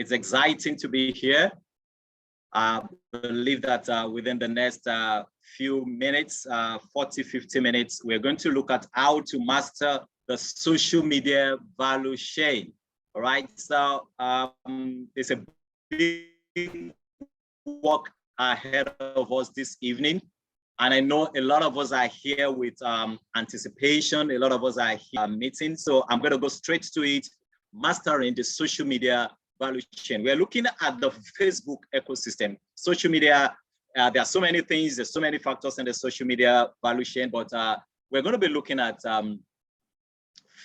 It's exciting to be here. I believe that within the next few minutes, 40, 50 minutes, we're going to look at how to master the social media value chain. All right, so it's a big work ahead of us this evening. And I know a lot of us are here with anticipation. A lot of us are here meeting. So I'm going to go straight to it, mastering the social media value chain. We're looking at the Facebook ecosystem. Social media, there are so many things, there's so many factors in the social media value chain, but we're going to be looking at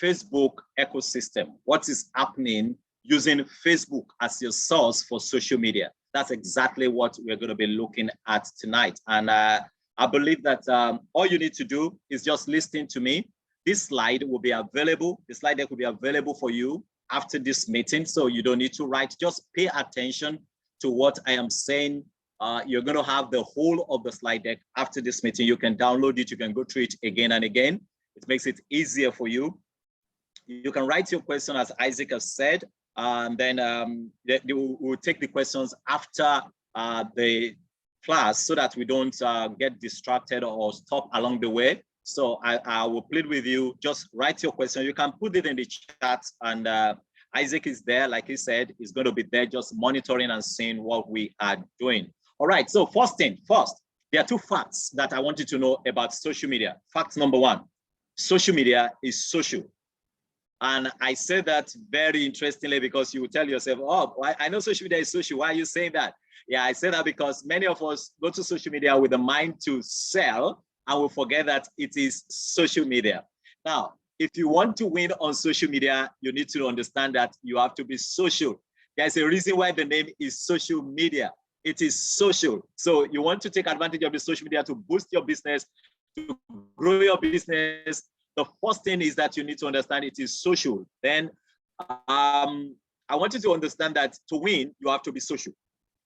Facebook ecosystem. What is happening using Facebook as your source for social media? That's exactly what we're going to be looking at tonight. And I believe that all you need to do is just listen to me. This slide will be available. The slide deck will be available for you after this meeting, so you don't need to write. Just pay attention to what I am saying. You're going to have the whole of the slide deck after this meeting. You can download it. You can go through it again and again. It makes it easier for you. You can write your question, as Isaac has said, and then we'll take the questions after the class so that we don't get distracted or stop along the way. So I will plead with you, just write your question. You can put it in the chat, and Isaac is there, like he said, he's going to be there just monitoring and seeing what we are doing. All right, so first, there are two facts that I want you to know about social media. Fact number one, social media is social. And I say that very interestingly because you will tell yourself, oh, I know social media is social. Why are you saying that? Yeah, I say that because many of us go to social media with a mind to sell, and we forget that it is social media. Now, if you want to win on social media, you need to understand that you have to be social. There's a reason why the name is social media. It is social. So you want to take advantage of the social media to boost your business, to grow your business. The first thing is that you need to understand it is social. Then I want you to understand that to win, you have to be social.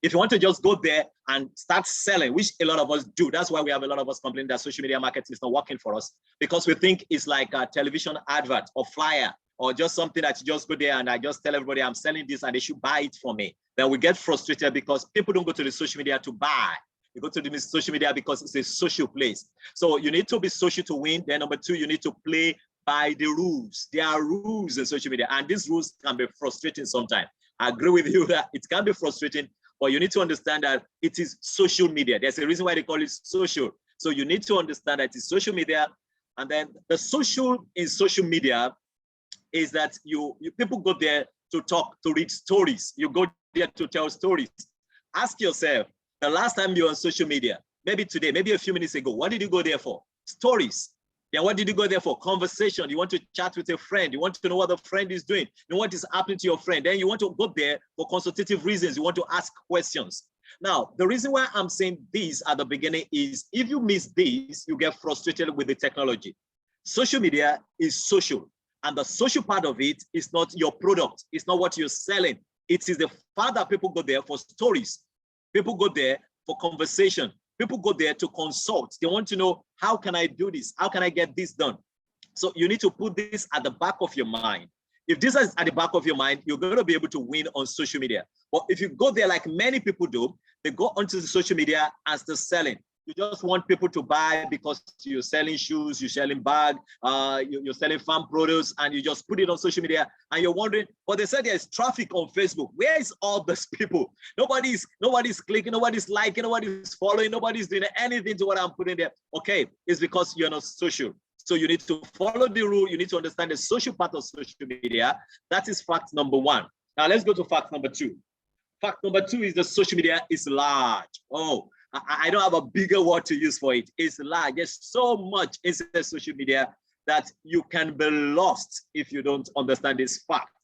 If you want to just go there and start selling, which a lot of us do, that's why we have a lot of us complaining that social media marketing is not working for us, because we think it's like a television advert or flyer or just something that you just go there and I just tell everybody I'm selling this and they should buy it for me. Then we get frustrated because people don't go to the social media to buy. You go to the social media because it's a social place. So you need to be social to win. Then number two, you need to play by the rules. There are rules in social media, and these rules can be frustrating sometimes. I agree with you that it can be frustrating, but you need to understand that it is social media. There's a reason why they call it social. So you need to understand that it's social media. And then the social in social media is that you people go there to talk, to read stories. You go there to tell stories. Ask yourself, the last time you were on social media, maybe today, maybe a few minutes ago, what did you go there for? Stories. Then what did you go there for? Conversation. You want to chat with a friend. You want to know what the friend is doing. You know what is happening to your friend. Then you want to go there for consultative reasons. You want to ask questions. Now, the reason why I'm saying this at the beginning is if you miss this, you get frustrated with the technology. Social media is social. And the social part of it is not your product. It's not what you're selling. It is the fact that people go there for stories. People go there for conversation. People go there to consult. They want to know, how can I do this? How can I get this done? So you need to put this at the back of your mind. If this is at the back of your mind, you're going to be able to win on social media. But if you go there like many people do, they go onto the social media as the selling. You just want people to buy because you're selling shoes, you're selling bags, you're selling farm produce, and you just put it on social media, and you're wondering, but they said there's traffic on Facebook. Where is all these people? Nobody's clicking, nobody's liking, nobody's following, nobody's doing anything to what I'm putting there. Okay, it's because you're not social. So you need to follow the rule. You need to understand the social part of social media. That is fact number one. Now let's go to fact number two. Fact number two is the social media is large. Oh, I don't have a bigger word to use for it. It's large. There's so much inside social media that you can be lost if you don't understand this fact.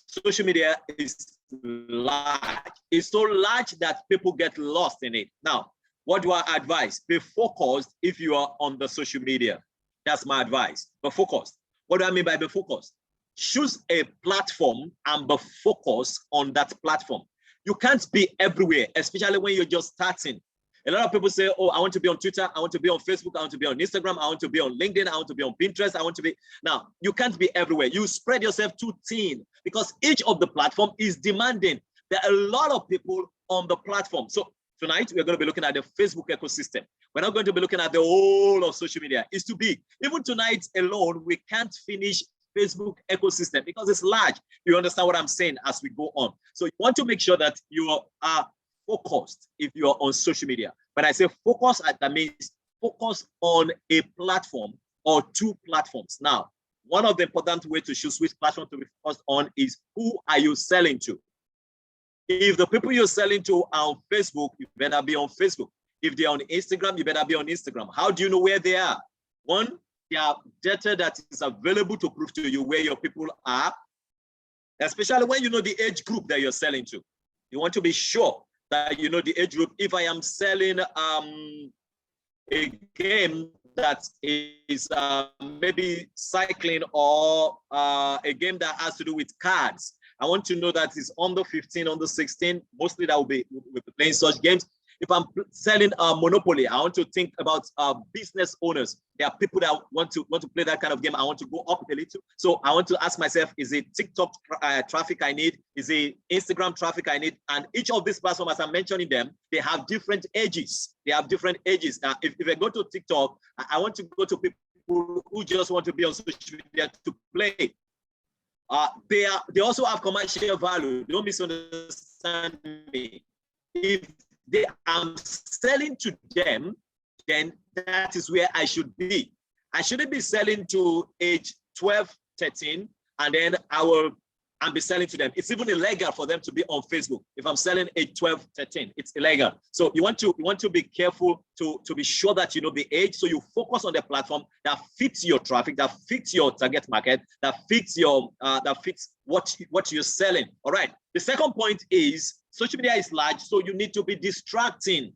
Social media is large. It's so large that people get lost in it. Now, what do I advise? Be focused if you are on the social media. That's my advice. Be focused. What do I mean by be focused? Choose a platform and be focused on that platform. You can't be everywhere, especially when you're just starting. A lot of people say, oh, I want to be on Twitter, I want to be on Facebook, I want to be on Instagram, I want to be on LinkedIn, I want to be on Pinterest, I want to be. Now, you can't be everywhere. You spread yourself too thin because each of the platform is demanding. There are a lot of people on the platform. So tonight, we're going to be looking at the Facebook ecosystem. We're not going to be looking at the whole of social media. It's too big. Even tonight alone, we can't finish Facebook ecosystem because it's large. You understand what I'm saying as we go on. So you want to make sure that you are focused if you are on social media. When I say focus, that means focus on a platform or two platforms. Now, one of the important ways to choose which platform to be focused on is who are you selling to? If the people you're selling to are on Facebook, you better be on Facebook. If they're on Instagram, you better be on Instagram. How do you know where they are? One, they have data that is available to prove to you where your people are, especially when you know the age group that you're selling to. You want to be sure that you know the age group. If I am selling a game that is maybe cycling or a game that has to do with cards, I want to know that it's under 15, under 16. Mostly that will be playing such games. If I'm selling Monopoly, I want to think about business owners. There are people that want to play that kind of game. I want to go up a little. So I want to ask myself, is it TikTok traffic I need? Is it Instagram traffic I need? And each of these platforms, as I'm mentioning them, they have different ages. They have different ages. If I go to TikTok, I want to go to people who just want to be on social media to play. They also have commercial value. Don't misunderstand me. If I'm selling to them, then that is where I should be. I shouldn't be selling to age 12, 13, and then I'll be selling to them. It's even illegal for them to be on Facebook. If I'm selling age 12, 13, it's illegal. So you want to be careful to be sure that you know the age. So you focus on the platform that fits your traffic, that fits your target market, that fits what you're selling. All right. The second point is social media is large, so you need to be distracting.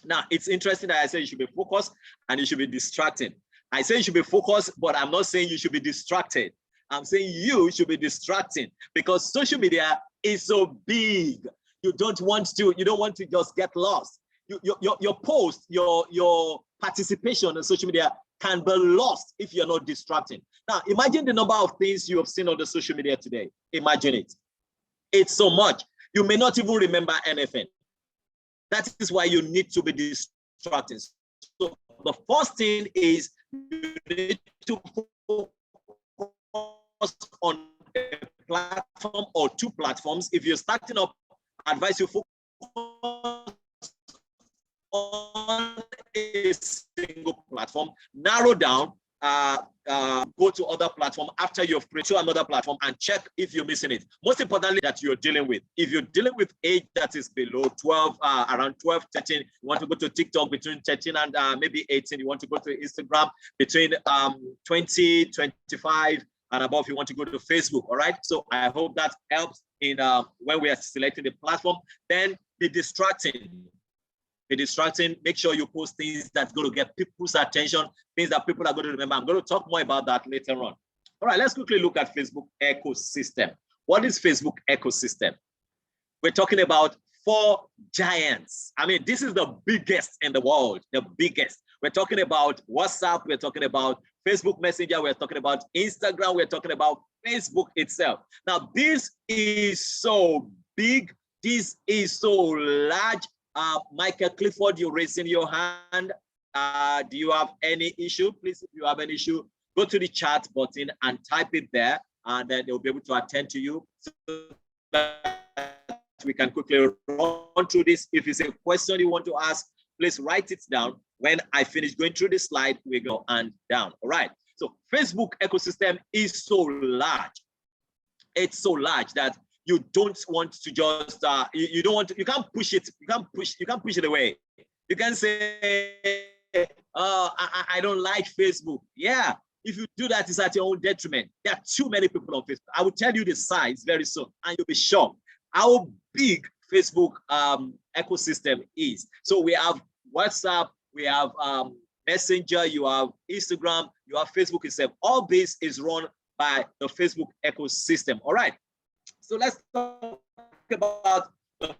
Now, it's interesting that I say you should be focused and you should be distracting. I say you should be focused, but I'm not saying you should be distracted. I'm saying you should be distracting because social media is so big. You don't want to just get lost. Your post, your participation in social media can be lost if you're not distracting. Now, imagine the number of things you have seen on the social media today. Imagine it. It's so much. You may not even remember anything. That is why you need to be distracting. So the first thing is you need to focus on a platform or two platforms. If you're starting up, I advise you focus on a single platform, narrow down, go to other platform after you've created another platform and check if you're missing it. Most importantly, that you're dealing with. If you're dealing with age that is below 12, around 12, 13, you want to go to TikTok between 13 and maybe 18, you want to go to Instagram between 20, 25 and above, you want to go to Facebook, all right? So I hope that helps in when we are selecting the platform. Then be distracting. Be distracting. Make sure you post things that's going to get people's attention, things that people are going to remember. I'm going to talk more about that later on. All right, let's quickly look at Facebook ecosystem. What is Facebook ecosystem? We're talking about 4 giants. I mean, this is the biggest in the world, the biggest. We're talking about WhatsApp. We're talking about Facebook Messenger. We're talking about Instagram. We're talking about Facebook itself. Now, this is so big. This is so large. Michael Clifford, you're raising your hand. Do you have any issue? Please, if you have an issue, go to the chat button and type it there, and then they'll be able to attend to you so that we can quickly run through this. If it's a question you want to ask, please write it down. When I finish going through this slide, we go and down. All right. So Facebook ecosystem is so large. It's so large that you don't want to just you can't push it, you can't push it away. You can say, I don't like Facebook. Yeah, if you do that, it's at your own detriment. There are too many people on Facebook. I will tell you the size very soon, and you'll be shocked how big Facebook ecosystem is. So we have WhatsApp, we have Messenger, you have Instagram, you have Facebook itself. All this is run by the Facebook ecosystem. All right. So let's talk about the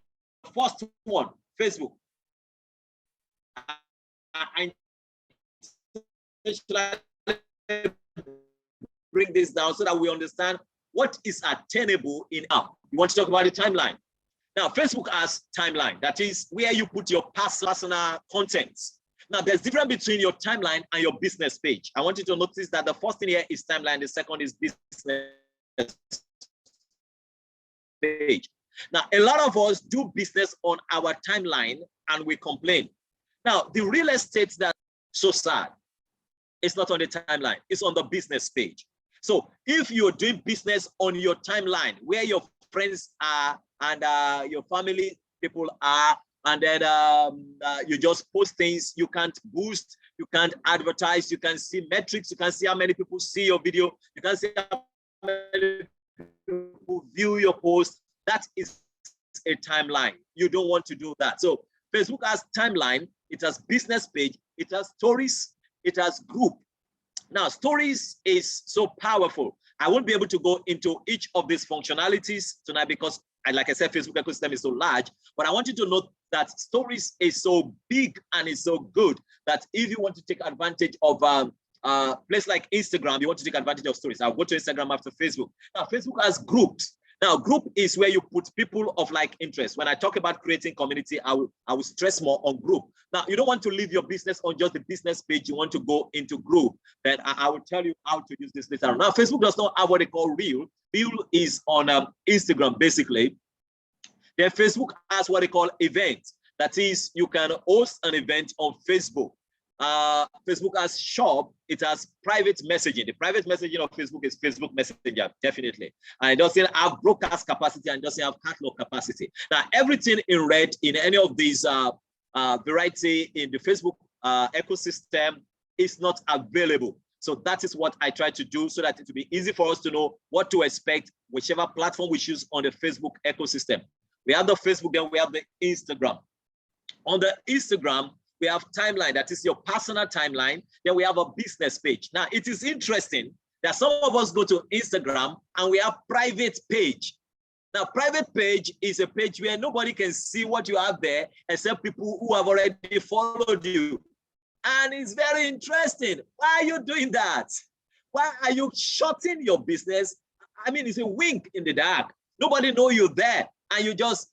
first one, Facebook. I bring this down so that we understand what is attainable in app. You want to talk about the timeline. Now, Facebook has timeline. That is where you put your personal contents. Now, there's difference between your timeline and your business page. I want you to notice that the first thing here is timeline. The second is business page. Now, a lot of us do business on our timeline and we complain. Now, the real estate that's so sad, it's not on the timeline, it's on the business page. So if you're doing business on your timeline, where your friends are and your family people are, and then you just post things, you can't boost, you can't advertise, you can see metrics, you can see how many people see your video, you can see how many people view your post. That is a timeline. You don't want to do that. So Facebook has timeline, it has business page, it has stories, it has group. Now, stories is so powerful. I won't be able to go into each of these functionalities tonight because, like I said, Facebook ecosystem is so large, but I want you to note that stories is so big and it's so good that if you want to take advantage of place like Instagram, you want to take advantage of stories. I'll go to Instagram after Facebook. Now, Facebook has groups. Now, group is where you put people of like interest. When I talk about creating community, I will stress more on group. Now, you don't want to leave your business on just the business page. You want to go into group. Then I will tell you how to use this later. Now, Facebook does not have what they call Reel. Reel is on Instagram, basically. Then Facebook has what they call events. That is, you can host an event on Facebook. Facebook has shop, it has private messaging. The private messaging of Facebook is Facebook Messenger, definitely. And it doesn't have broadcast capacity and doesn't have catalog capacity. Now, everything in red in any of these variety in the Facebook ecosystem is not available. So that is what I try to do so that it will be easy for us to know what to expect, whichever platform we choose on the Facebook ecosystem. We have the Facebook, then we have the Instagram. On the Instagram, we have timeline, that is your personal timeline. Then we have a business page. Now, it is interesting that some of us go to Instagram and we have private page. Now, private page is a page where nobody can see what you have there except people who have already followed you. And it's very interesting. Why are you doing that? Why are you shutting your business? I mean, it's a wink in the dark. Nobody knows you're there. And you just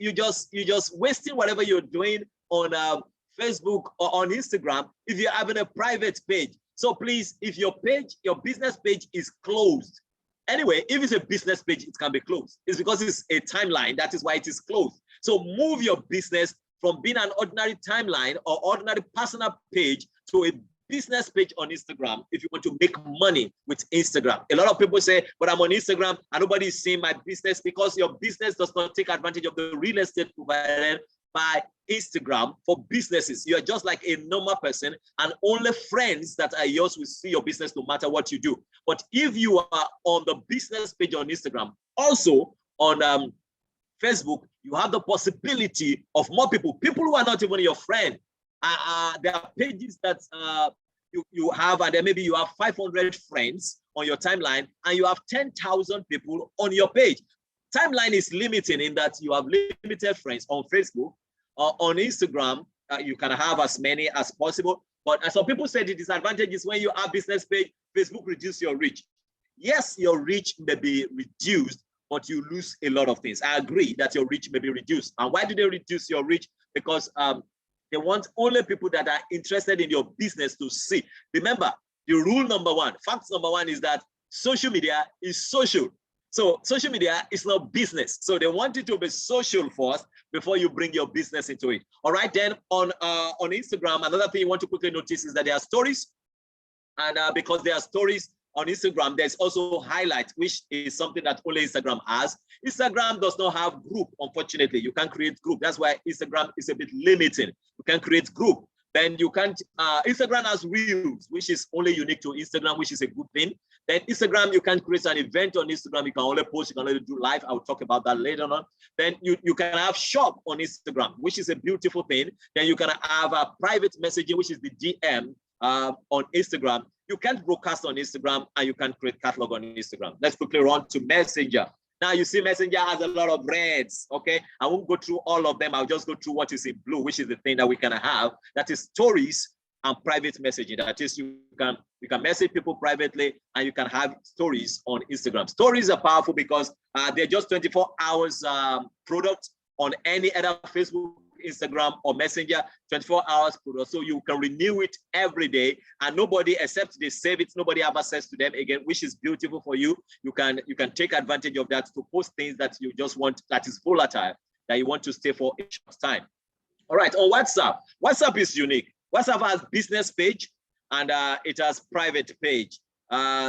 wasting whatever you're doing on Facebook or on Instagram if you're having a private page. So please, if your business page is closed, anyway, if it's a business page, it can be closed. It's because it's a timeline. That is why it is closed. So move your business from being an ordinary timeline or ordinary personal page to a business page on Instagram if you want to make money with Instagram. A lot of people say, but I'm on Instagram and nobody is seeing my business because your business does not take advantage of the real estate provided by Instagram for businesses. You are just like a normal person and only friends that are yours will see your business no matter what you do. But if you are on the business page on Instagram, also on Facebook, you have the possibility of more people who are not even your friend. There are pages that you have, and then maybe you have 500 friends on your timeline and you have 10,000 people on your page. Timeline is limiting in that you have limited friends on Facebook. On Instagram, you can have as many as possible. But as some people say, the disadvantage is when you have business page, Facebook reduce your reach. Yes, your reach may be reduced, but you lose a lot of things. I agree that your reach may be reduced. And why do they reduce your reach? Because they want only people that are interested in your business to see. Remember, the rule number one, fact number one is that social media is social. So social media is not business. So they want it to be social first before you bring your business into it. All right, then on Instagram, another thing you want to quickly notice is that there are stories. And because there are stories on Instagram, there's also highlights, which is something that only Instagram has. Instagram does not have group, unfortunately. You can't create group. That's why Instagram is a bit limiting. You can create group. Then you can't, Instagram has Reels, which is only unique to Instagram, which is a good thing. Then Instagram, you can create an event on Instagram. You can only post, you can only do live. I'll talk about that later on. Then you can have shop on Instagram, which is a beautiful thing. Then you can have a private messaging, which is the DM on Instagram. You can't broadcast on Instagram and you can't create catalog on Instagram. Let's quickly run to Messenger. Now you see Messenger has a lot of reds, okay? I won't go through all of them. I'll just go through what is in blue, which is the thing that we can have. That is stories and private messaging. That is, you can message people privately, and you can have stories on Instagram. Stories are powerful because they're just 24 hours product on any other Facebook, Instagram, or Messenger, 24 hours product. So you can renew it every day, and nobody, except they save it, nobody have access to them again, which is beautiful for you. You can take advantage of that to post things that you just want, that is volatile, that you want to stay for a short time. All right, on WhatsApp. WhatsApp is unique. WhatsApp has business page, and it has private page.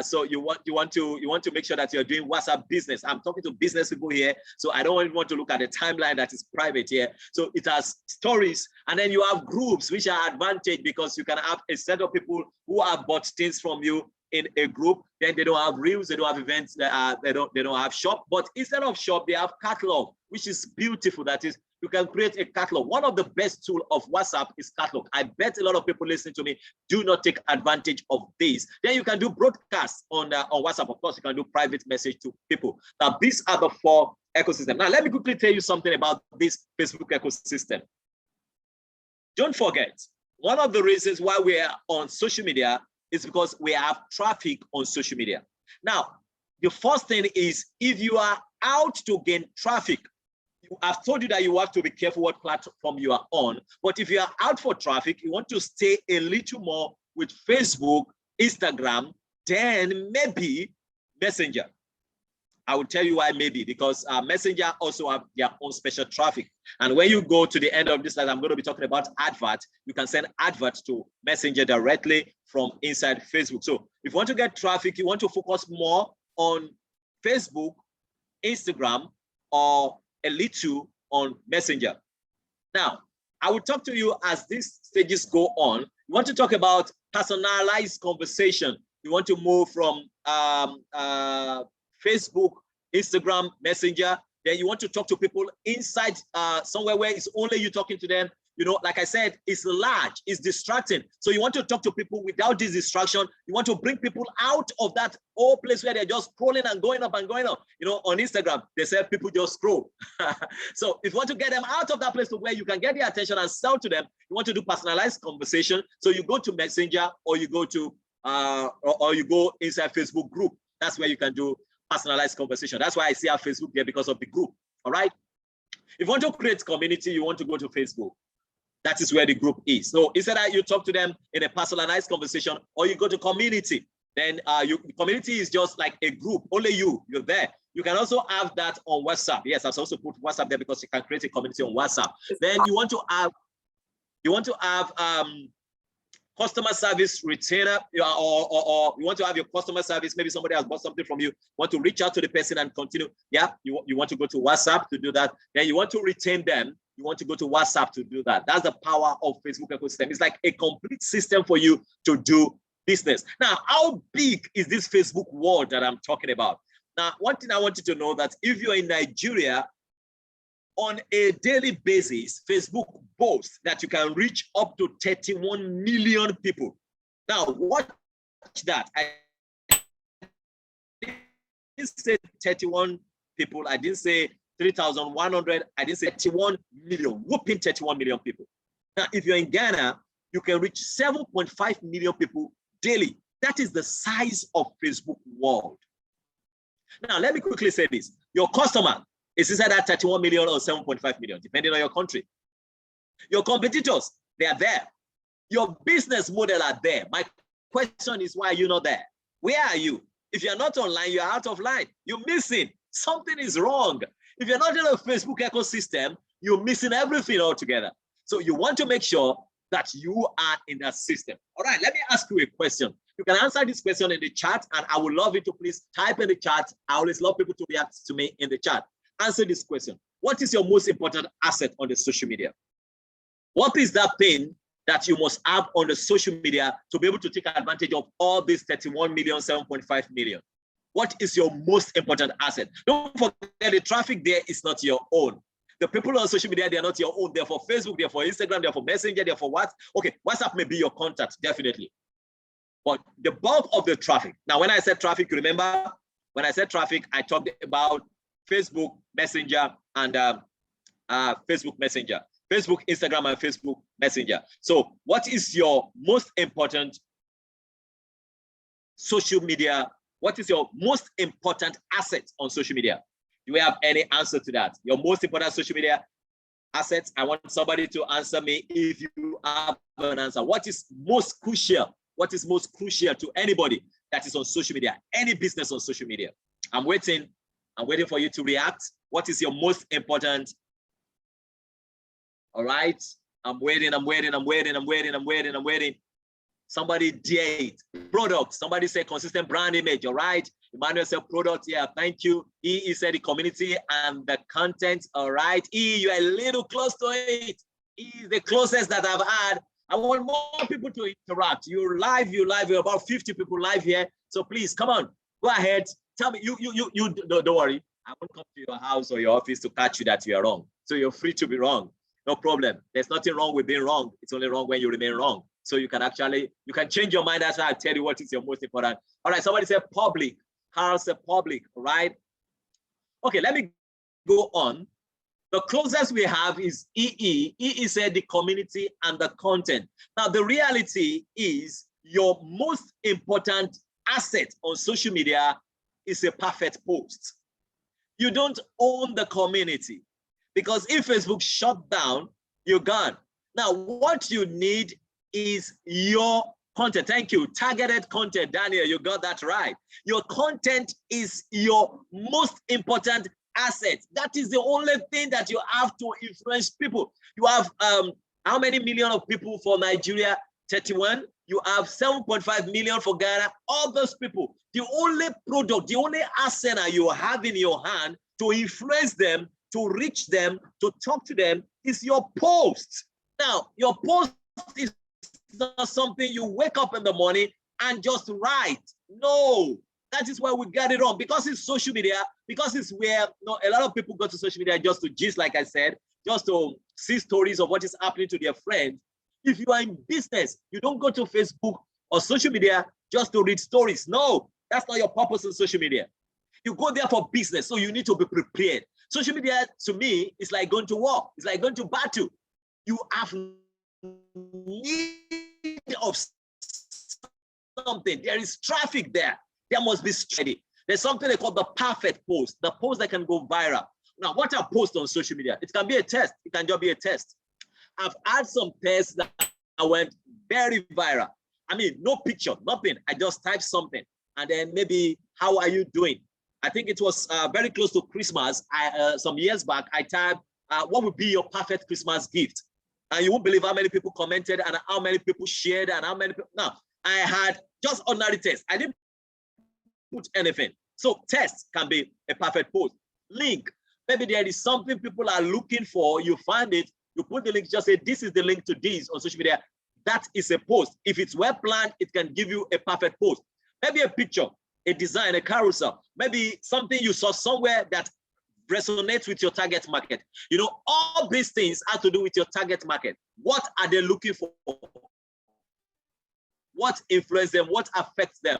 So you want to make sure that you're doing WhatsApp business. I'm talking to business people here, so I don't want to look at the timeline that is private here. So it has stories, and then you have groups, which are advantage because you can have a set of people who have bought things from you in a group. Then they don't have reels, they don't have events, they don't have shop. But instead of shop, they have catalog, which is beautiful. That is, you can create a catalog. One of the best tools of WhatsApp is catalog. I bet a lot of people listening to me do not take advantage of this. Then you can do broadcasts on WhatsApp. Of course, you can do private message to people. Now, these are the 4 ecosystems. Now, let me quickly tell you something about this Facebook ecosystem. Don't forget, one of the reasons why we are on social media is because we have traffic on social media. Now, the first thing is, if you are out to gain traffic, I've told you that you have to be careful what platform you are on. But if you are out for traffic, you want to stay a little more with Facebook, Instagram, then maybe Messenger. I will tell you why maybe, because Messenger also have their own special traffic. And when you go to the end of this slide, I'm going to be talking about advert. You can send adverts to Messenger directly from inside Facebook. So if you want to get traffic, you want to focus more on Facebook, Instagram, or a little on Messenger. Now, I will talk to you as these stages go on. You want to talk about personalized conversation. You want to move from Facebook, Instagram, Messenger. Then you want to talk to people inside somewhere where it's only you talking to them. You know, like I said, it's large, it's distracting. So you want to talk to people without this distraction. You want to bring people out of that whole place where they're just scrolling and going up and going up. You know, on Instagram, they say people just scroll. So if you want to get them out of that place to where you can get their attention and sell to them, you want to do personalized conversation. So you go to Messenger, or you go to or you go inside Facebook group. That's where you can do personalized conversation. That's why I see our Facebook there, because of the group. All right. If you want to create community, you want to go to Facebook. That is where the group is. So instead that you talk to them in a personalized conversation, or you go to community, then community is just like a group, only you're there. You can also have that on WhatsApp. Yes, I've also put WhatsApp there because you can create a community on WhatsApp. Then you want to have customer service retainer, or you want to have your customer service. Maybe somebody has bought something from you, want to reach out to the person and continue. Yeah, you want to go to WhatsApp to do that. Then you want to retain them. You want to go to WhatsApp to do that. That's the power of Facebook ecosystem. It's like a complete system for you to do business. Now, how big is this Facebook world that I'm talking about? Now, one thing I want you to know, that if you're in Nigeria, on a daily basis, Facebook boasts that you can reach up to 31 million people. Now, watch that. I didn't say 31 people. I didn't say 3,100. I didn't say 31 million, whooping 31 million people. Now, if you're in Ghana, you can reach 7.5 million people daily. That is the size of Facebook world. Now, let me quickly say this. Your customer is inside that 31 million or 7.5 million, depending on your country. Your competitors, they are there. Your business model are there. My question is, why are you not there? Where are you? If you're not online, you're out of line. You're missing. Something is wrong. If you're not in a Facebook ecosystem, you're missing everything altogether. So you want to make sure that you are in that system. All right, let me ask you a question. You can answer this question in the chat, and I would love you to please type in the chat. I always love people to react to me in the chat. Answer this question. What is your most important asset on the social media? What is that thing that you must have on the social media to be able to take advantage of all these 31 million, 7.5 million? What is your most important asset? Don't forget, the traffic there is not your own. The people on social media, they're not your own. They're for Facebook, they're for Instagram, they're for Messenger, they're for what? Okay, WhatsApp may be your contact, definitely. But the bulk of the traffic. Now, when I said traffic, you remember, when I said traffic, I talked about Facebook Messenger and Facebook Messenger. Facebook, Instagram, and Facebook Messenger. So what is your most important social media? What is your most important asset on social media? Do we have any answer to that? Your most important social media assets? I want somebody to answer me if you have an answer. What is most crucial? What is most crucial to anybody that is on social media, any business on social media? I'm waiting for you to react. What is your most important? All right, I'm waiting. Somebody dare it. Product. Somebody said consistent brand image. All right. Emmanuel said product. Yeah, thank you. He said the community and the content. All right. You're a little close to it. Is the closest that I've had. I want more people to interact. You're live. You're about 50 people live here. So please come on. Go ahead. Tell me. You don't worry. I won't come to your house or your office to catch you that you are wrong. So you're free to be wrong. No problem. There's nothing wrong with being wrong. It's only wrong when you remain wrong. So you can change your mind. That's why I tell you what is your most important. All right, somebody said public. Carl said public, right? Okay, let me go on. The closest we have is EE. EE said the community and the content. Now, the reality is your most important asset on social media is a perfect post. You don't own the community, because if Facebook shut down, you're gone. Now, what you need is your content. Thank you. Targeted content, Daniel, you got that right. Your content is your most important asset. That is the only thing that you have to influence people. You have how many million of people for Nigeria? 31. You have 7.5 million for Ghana. All those people, the only product, the only asset that you have in your hand to influence them, to reach them, to talk to them is your post. Now, your post is not something you wake up in the morning and just write. No, that is why we get it wrong, because it's social media, because it's where a lot of people go to social media just to gist, like I said, just to see stories of what is happening to their friends. If you are in business, you don't go to Facebook or social media just to read stories. No, that's not your purpose in social media. You go there for business, so you need to be prepared. Social media, to me, is like going to war. It's like going to battle. You have need of something. There is traffic there. There must be strategy. There's something they call the perfect post, the post that can go viral. Now, what I post on social media, it can be a test. It can just be a test. I've had some tests that went very viral. I mean, no picture, nothing. I just typed something. And then maybe, how are you doing? I think it was very close to Christmas. Some years back, I typed, what would be your perfect Christmas gift? And you won't believe how many people commented and how many people shared and how many people. Now, I had just ordinary tests. I didn't put anything. So tests can be a perfect post. Link. Maybe there is something people are looking for. You find it. You put the link, just say, this is the link to this on social media. That is a post. If it's well planned, it can give you a perfect post. Maybe a picture, a design, a carousel. Maybe something you saw somewhere that resonates with your target market. You know, all these things have to do with your target market. What are they looking for? What influences them? What affects them?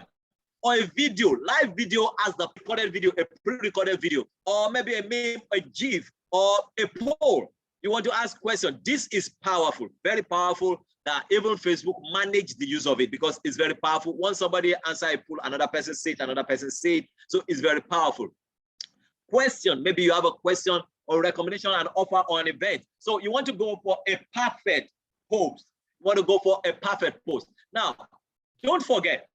Or a video, live video as the recorded video, a pre-recorded video, or maybe a meme, a GIF, or a poll. You want to ask questions. This is powerful, very powerful, that even Facebook managed the use of it because it's very powerful. Once somebody answers a poll, another person says it, another person says it. So it's very powerful. Question, maybe you have a question or recommendation, an offer or an event. So you want to go for a perfect post. You want to go for a perfect post. Now, don't forget,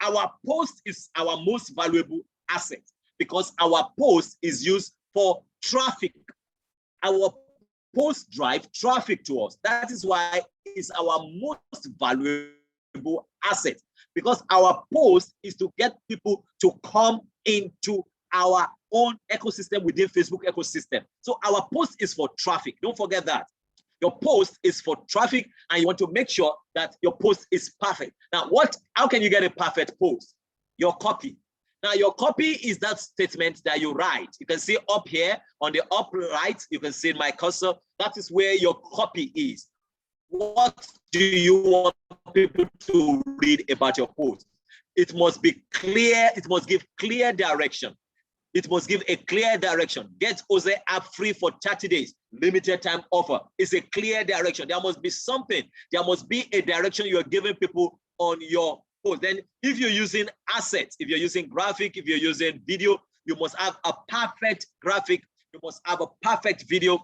our post is our most valuable asset because our post is used for traffic. Our post drive traffic to us. That is why it's our most valuable asset, because our post is to get people to come into our own ecosystem within Facebook ecosystem. So our post is for traffic. Don't forget that. Your post is for traffic, and you want to make sure that your post is perfect. Now, how can you get a perfect post? Your copy. Now, your copy is that statement that you write. You can see up here on the upper right, you can see my cursor. That is where your copy is. What do you want people to read about your post? It must be clear. It must give clear direction. It must give a clear direction. Get Oze app free for 30 days. Limited time offer. It's a clear direction. There must be something. There must be a direction you're giving people on your post. Then if you're using assets, if you're using graphic, if you're using video, you must have a perfect graphic. You must have a perfect video.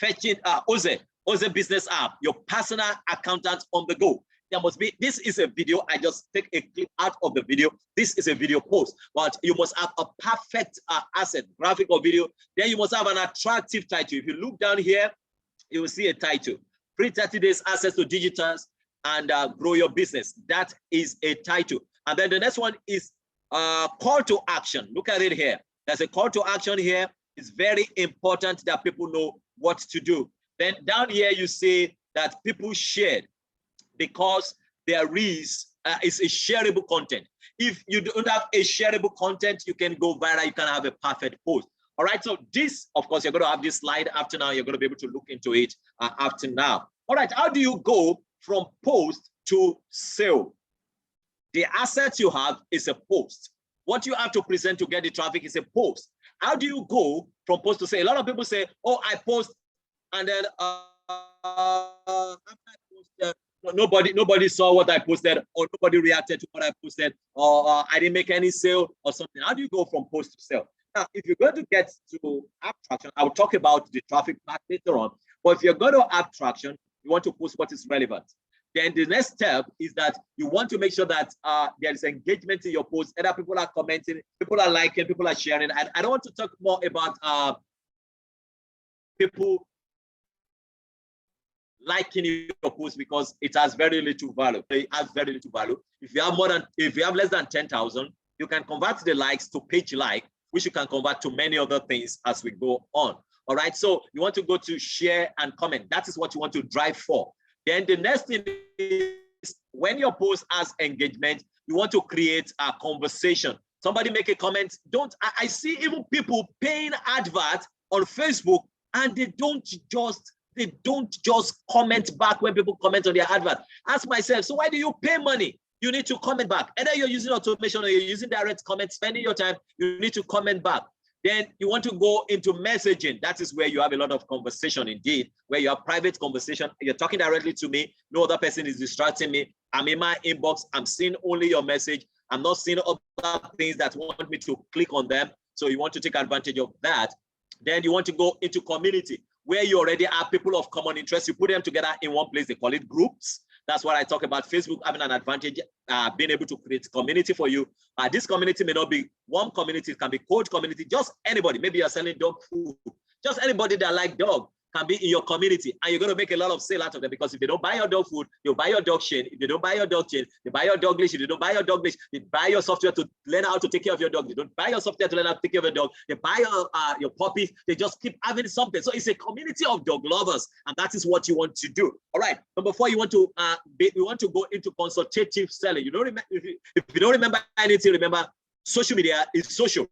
Fetching Oze business app, your personal accountant on the go. There must be, this is a video. I just take a clip out of the video. This is a video post, but you must have a perfect asset, graphic or video. Then you must have an attractive title. If you look down here, you will see a title. Free 30 days access to digitals and grow your business. That is a title. And then the next one is call to action. Look at it here. There's a call to action here. It's very important that people know what to do. Then down here, you see that people shared, because there is a shareable content. If you don't have a shareable content, you can go viral, you can have a perfect post. All right, so this, of course, you're going to have this slide after now. You're going to be able to look into it after now. All right, how do you go from post to sale? The asset you have is a post. What you have to present to get the traffic is a post. How do you go from post to sale? A lot of people say, oh, I post, and then nobody saw what I posted, or nobody reacted to what I posted, or I didn't make any sale or something. How do you go from post to sale? Now, if you're going to get to app traction, I'll talk about the traffic part later on. But if you're going to app traction, you want to post what is relevant. Then the next step is that you want to make sure that there is engagement in your post. Either people are commenting, people are liking, people are sharing. I don't want to talk more about people liking your post, because it has very little value. It has very little value. If you have less than 10,000, you can convert the likes to page like, which you can convert to many other things as we go on. All right. So you want to go to share and comment. That is what you want to drive for. Then the next thing is, when your post has engagement, you want to create a conversation. Somebody make a comment. I see even people paying advert on Facebook, and they don't just comment back when people comment on their advert. Ask myself, so why do you pay money? You need to comment back. Either you're using automation or you're using direct comment, spending your time, you need to comment back. Then you want to go into messaging. That is where you have a lot of conversation indeed, where you have private conversation. You're talking directly to me. No other person is distracting me. I'm in my inbox. I'm seeing only your message. I'm not seeing other things that want me to click on them. So you want to take advantage of that. Then you want to go into community, where you already have people of common interest. You put them together in one place. They call it groups. That's what I talk about. Facebook having an advantage, being able to create community for you. This community may not be one community. It can be coach community. Just anybody. Maybe you're selling dog food. Just anybody that like dog can be in your community, and you're going to make a lot of sale out of them, because if they don't buy your dog food, they'll buy your dog chain. If they don't buy your dog chain, they buy your dog leash. If they don't buy your dog leash, they buy your software to learn how to take care of your dog. They don't buy your software to learn how to take care of your dog. They buy your puppies. They just keep having something. So it's a community of dog lovers, and that is what you want to do. All right. Number 4, you want to we want to go into consultative selling. You don't remember, if you don't remember anything, remember social media is social.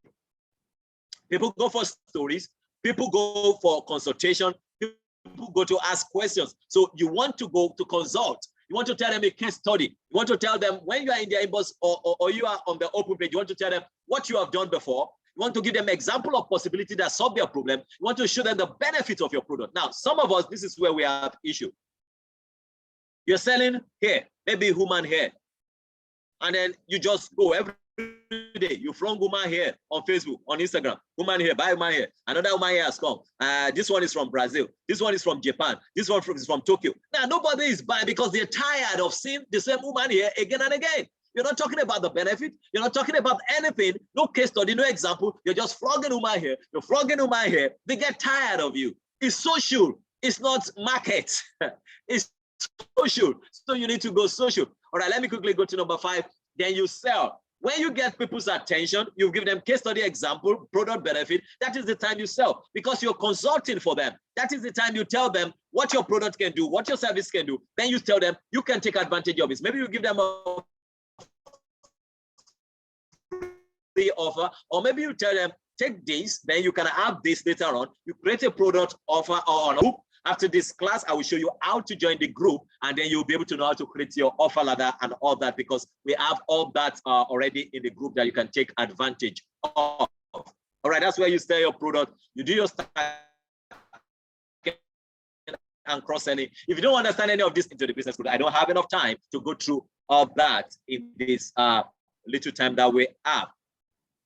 People go for stories. People go for consultation. People go to ask questions. So you want to go to consult. You want to tell them a case study. You want to tell them when you are in their inbox or you are on the open page, you want to tell them what you have done before. You want to give them an example of possibility that solve their problem. You want to show them the benefits of your product. Now, some of us, this is where we have issue. You're selling hair, maybe human hair. And then you just go every day. You flung human hair on Facebook, on Instagram. Human hair, buy human hair. Another human hair has come. This one is from Brazil. This one is from Japan. This one is from Tokyo. Now, nobody is buying because they're tired of seeing the same human hair again and again. You're not talking about the benefit. You're not talking about anything. No case study, no example. You're just flogging human hair. You're flogging human hair. They get tired of you. It's social. It's not market. It's social. So you need to go social. All right, let me quickly go to number 5. Then you sell. When you get people's attention, you give them case study example, product benefit. That is the time you sell, because you're consulting for them. That is the time you tell them what your product can do, what your service can do. Then you tell them you can take advantage of it. Maybe you give them a free offer, or maybe you tell them take this, then you can have this later on. You create a product offer or on a group. After this class, I will show you how to join the group, and then you'll be able to know how to create your offer ladder and all that, because we have all that already in the group that you can take advantage of. All All right, that's where you sell your product. You do your stuff and cross-selling. If you don't understand any of this into the business school, I don't have enough time to go through all that in this little time that we have.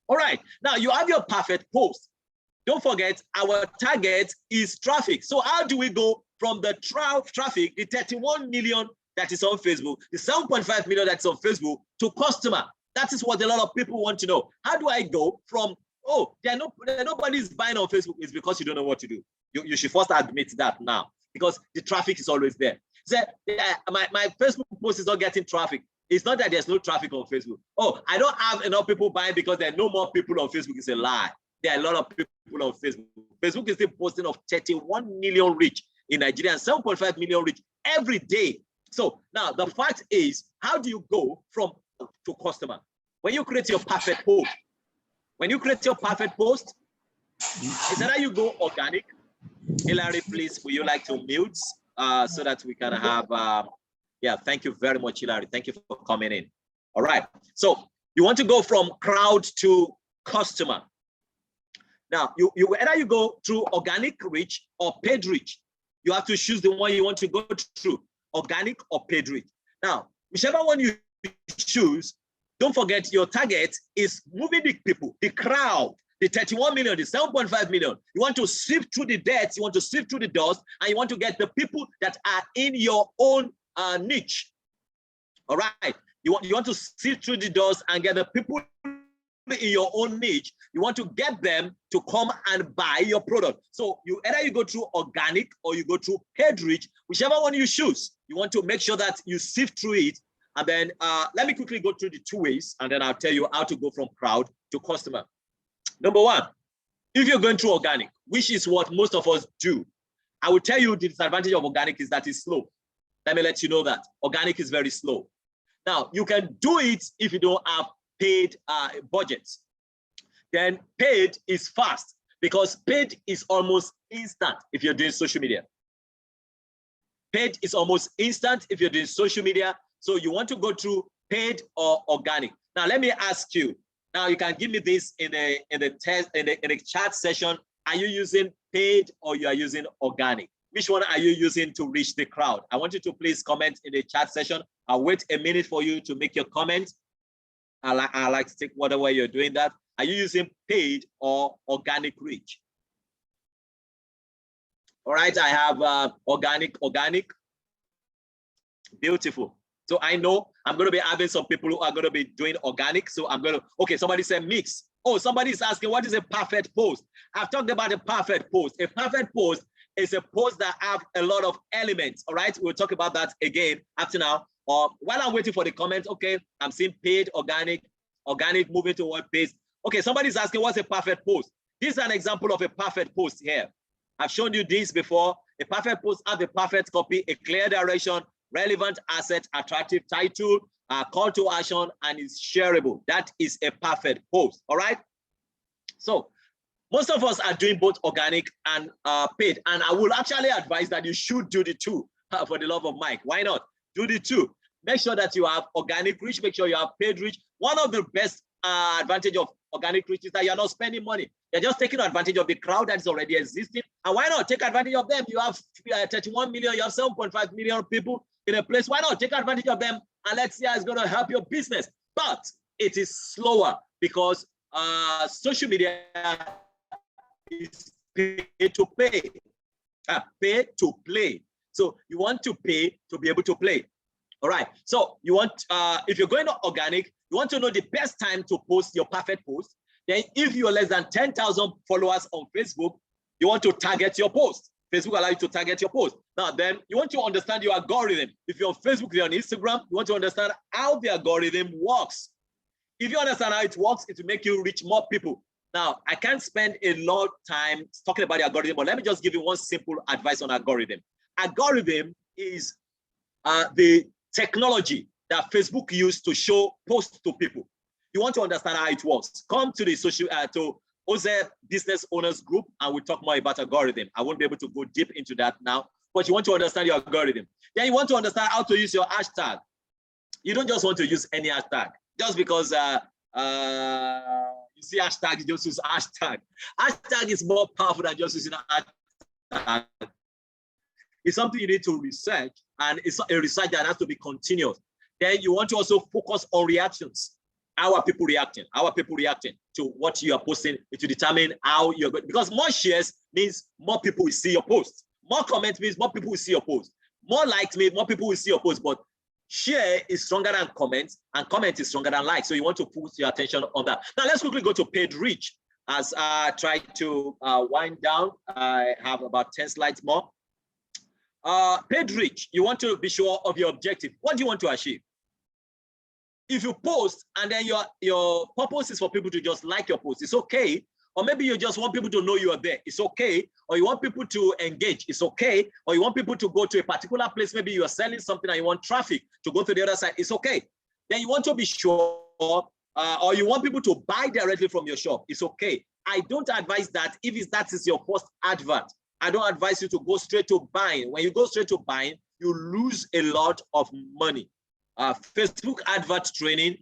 All right, now you have your perfect post. Don't forget, our target is traffic. So how do we go from the traffic, the 31 million that is on Facebook, the 7.5 million that's on Facebook, to customer? That is what a lot of people want to know. How do I go from, oh, nobody's buying on Facebook? It's because you don't know what to do. You should first admit that now, because the traffic is always there. So, my Facebook post is not getting traffic. It's not that there's no traffic on Facebook. Oh, I don't have enough people buying because there are no more people on Facebook. It's a lie. There are a lot of people on Facebook. Facebook is still posting of 31 million reach in Nigeria and 7.5 million reach every day. So now the fact is, how do you go from to customer? When you create your perfect post, is that you go organic? Hilary, please, would you like to mute so that we can have, yeah, thank you very much, Hilary. Thank you for coming in. All right, so you want to go from crowd to customer. Now, either you go through organic reach or paid reach. You have to choose the one you want to go through, organic or paid reach. Now, whichever one you choose, don't forget your target is moving the people, the crowd, the 31 million, the 7.5 million. You want to sift through the debts, you want to sift through the dust, and you want to get the people that are in your own niche. All right, you want to sift through the dust and get the people in your own niche. You want to get them to come and buy your product. So either you go through organic or you go through paid reach, whichever one you choose. You want to make sure that you sift through it. And then let me quickly go through the two ways, and then I'll tell you how to go from crowd to customer. Number one, if you're going through organic, which is what most of us do, I will tell you the disadvantage of organic is that it's slow. Let me let you know that organic is very slow. Now, you can do it if you don't have paid budgets. Then paid is fast, because paid is almost instant if you're doing social media. Paid is almost instant if you're doing social media. So you want to go through paid or organic. Now let me ask you. Now you can give me this in the chat session. Are you using paid or you are using organic? Which one are you using to reach the crowd? I want you to please comment in the chat session. I'll wait a minute for you to make your comment. I like to take whatever you're doing that. Are you using paid or organic reach? All right, I have organic. Beautiful. So I know I'm going to be having some people who are going to be doing organic. So I'm going to, okay, somebody said mix. Oh, somebody is asking, what is a perfect post? I've talked about a perfect post. A perfect post is a post that have a lot of elements. All right, we'll talk about that again after now. Or while I'm waiting for the comments, okay, I'm seeing paid, organic moving toward paid. Okay, somebody's asking, what's a perfect post? This is an example of a perfect post here. I've shown you this before. A perfect post has a perfect copy, a clear direction, relevant asset, attractive title, call to action, and is shareable. That is a perfect post, all right? So most of us are doing both organic and paid, and I will actually advise that you should do the two for the love of Mike. Why not? Do the two. Make sure that you have organic reach, make sure you have paid reach. One of the best advantage of organic reach is that you're not spending money. You're just taking advantage of the crowd that is already existing. And why not take advantage of them? You have 31 million, you have 7.5 million people in a place. Why not take advantage of them? And let's see how it's going to help your business. But it is slower because social media is pay to pay, pay to play. So you want to pay to be able to play. All right. So you want, if you're going to organic, you want to know the best time to post your perfect post. Then if you're less than 10,000 followers on Facebook, you want to target your post. Facebook allows you to target your post. Now then, you want to understand your algorithm. If you're on Facebook, you're on Instagram, you want to understand how the algorithm works. If you understand how it works, it will make you reach more people. Now, I can't spend a lot of time talking about the algorithm, but let me just give you one simple advice on algorithm. Algorithm is the technology that Facebook used to show posts to people. You want to understand how it works. Come to the social to OZ Business Owners Group, and we'll talk more about algorithm. I won't be able to go deep into that now, but you want to understand your algorithm. Then you want to understand how to use your hashtag. You don't just want to use any hashtag just because you You see hashtag, you just use hashtag. Hashtag is more powerful than just using hashtag. It's something you need to research, and it's a research that has to be continuous. Then you want to also focus on reactions. How are people reacting? How are people reacting to what you are posting to determine how you're going? Because more shares means more people will see your post. More comments means more people will see your post. More likes means more people will see your post. But share is stronger than comments, and comment is stronger than likes. So you want to put your attention on that. Now let's quickly go to paid reach. As I try to wind down, I have about 10 slides more. Paid reach, you want to be sure of your objective. What do you want to achieve? If you post and then your purpose is for people to just like your post, it's okay. Or maybe you just want people to know you are there, it's okay. Or you want people to engage, it's okay. Or you want people to go to a particular place, maybe you are selling something and you want traffic to go to the other side, it's okay. Then you want to be sure, or you want people to buy directly from your shop, it's okay. I don't advise that if that is your first advert. I don't advise you to go straight to buying. When you go straight to buying, you lose a lot of money. Facebook advert training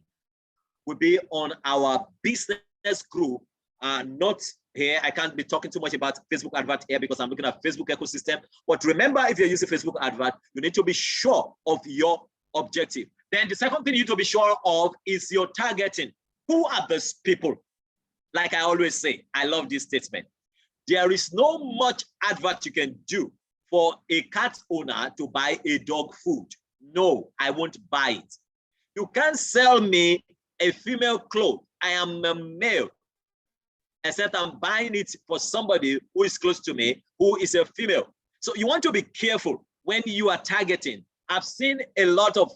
will be on our business group, not here. I can't be talking too much about Facebook advert here because I'm looking at Facebook ecosystem. But remember, if you're using Facebook advert, you need to be sure of your objective. Then the second thing you need to be sure of is your targeting. Who are these people? Like I always say, I love this statement. There is no much advert you can do for a cat owner to buy a dog food. No, I won't buy it. You can't sell me a female clothes. I am a male, except I'm buying it for somebody who is close to me, who is a female. So you want to be careful when you are targeting. I've seen a lot of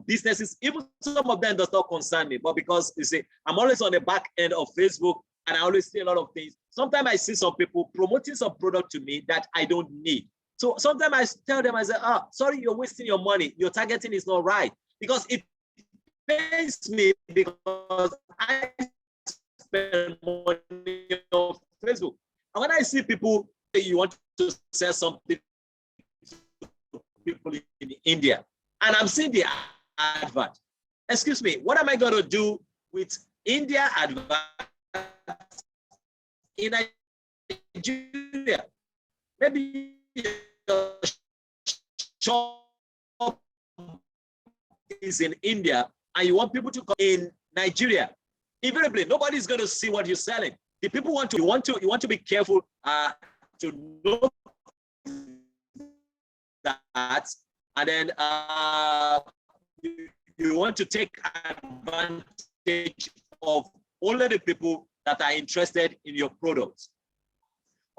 businesses, even some of them does not concern me, but because you see, I'm always on the back end of Facebook and I always see a lot of things. Sometimes I see some people promoting some product to me that I don't need. So sometimes I tell them, I say, sorry, you're wasting your money. Your targeting is not right. Because it pains me because I spend money on Facebook. And when I see people say you want to sell something to people in India, and I'm seeing the advert, excuse me, what am I going to do with India advert in Nigeria? Maybe shop is in India and you want people to come in Nigeria. Invariably, nobody's going to see what you're selling. The people you want to be careful to know that, and then you want to take advantage of only the people that are interested in your products.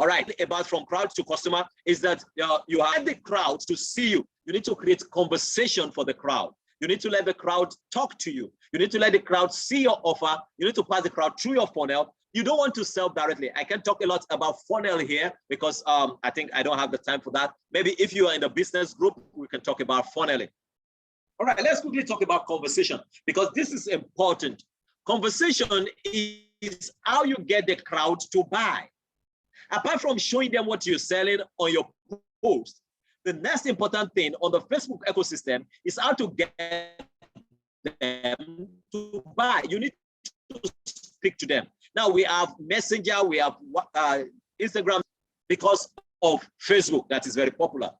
All right, about from crowd to customer is that you have the crowd to see you. You need to create conversation for the crowd. You need to let the crowd talk to you. You need to let the crowd see your offer. You need to pass the crowd through your funnel. You don't want to sell directly. I can talk a lot about funnel here because I think I don't have the time for that. Maybe if you are in the business group, we can talk about funneling. All right, let's quickly talk about conversation because this is important. Conversation is how you get the crowd to buy. Apart from showing them what you're selling on your post, the next important thing on the Facebook ecosystem is how to get them to buy. You need to speak to them. Now we have Messenger, we have Instagram because of Facebook that is very popular.